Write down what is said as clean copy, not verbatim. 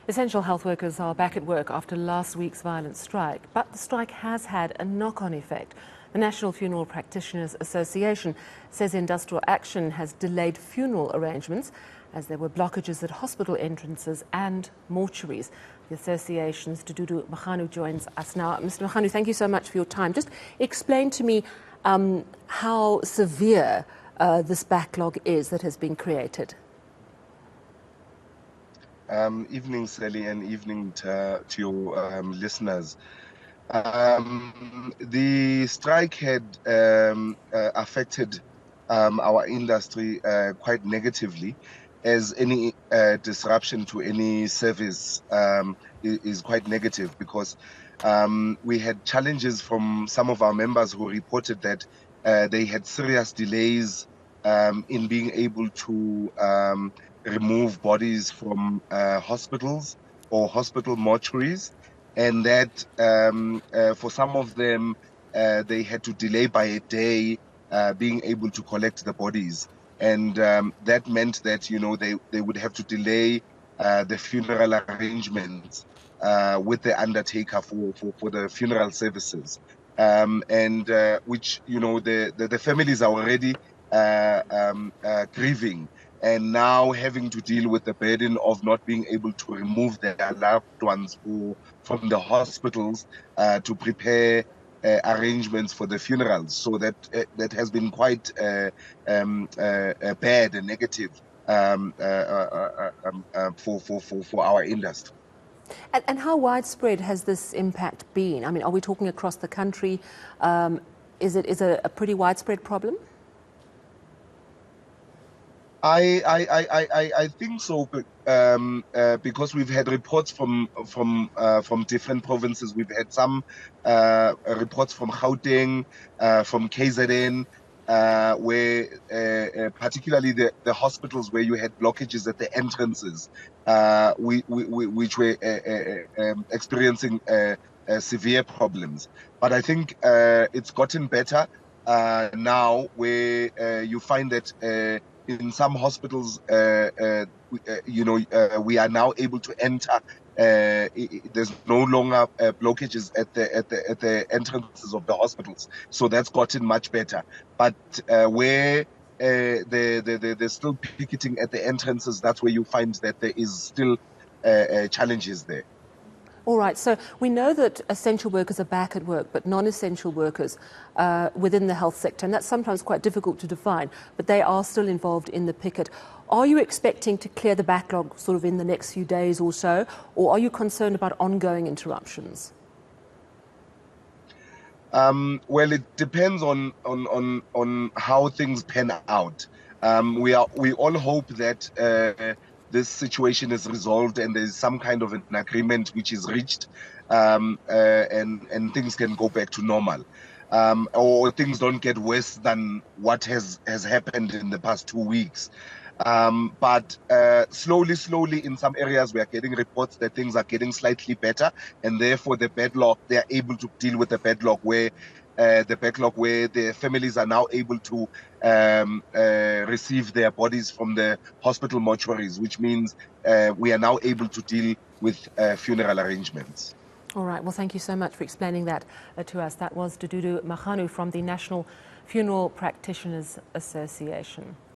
Essential health workers are back at work after last week's violent strike, but the strike has had a knock-on effect. The National Funeral Practitioners Association says industrial action has delayed funeral arrangements as there were blockages at hospital entrances and mortuaries. The association's Dududu Maganu joins us now. Mr. Maganu, thank you so much for your time. Just explain to me how severe this backlog is that has been created. Evening, Sally, and evening to your listeners. The strike had affected our industry quite negatively, as any disruption to any service is quite negative, because we had challenges from some of our members who reported that they had serious delays in being able to remove bodies from hospitals or hospital mortuaries, and that for some of them they had to delay by a day being able to collect the bodies, and that meant that they would have to delay the funeral arrangements with the undertaker for the funeral services, and which the families are already grieving, and now having to deal with the burden of not being able to remove their loved ones from the hospitals to prepare arrangements for the funerals. So that has been quite bad and negative for our industry. And how widespread has this impact been? I mean, are we talking across the country? Is it a pretty widespread problem? I think so, because we've had reports from different provinces. We've had some reports from Gauteng, from KZN, where particularly the hospitals where you had blockages at the entrances, which were experiencing severe problems. But I think it's gotten better now, where you find that in some hospitals, we are now able to enter. There's no longer blockages at the entrances of the hospitals, so that's gotten much better. But where there's still picketing at the entrances, that's where you find that there is still challenges there. All right, so we know that essential workers are back at work, but non-essential workers within the health sector, and that's sometimes quite difficult to define, but they are still involved in the picket. Are you expecting to clear the backlog sort of in the next few days or so, or are you concerned about ongoing interruptions? Well, it depends on how things pan out. We all hope that this situation is resolved and there's some kind of an agreement which is reached, and things can go back to normal, or things don't get worse than what has happened in the past 2 weeks. But slowly in some areas we are getting reports that things are getting slightly better, and therefore they are able to deal with the backlog where the families are now able to receive their bodies from the hospital mortuaries, which means we are now able to deal with funeral arrangements. All right, well, thank you so much for explaining that to us. That was Dududu Maganu from the National Funeral Practitioners Association.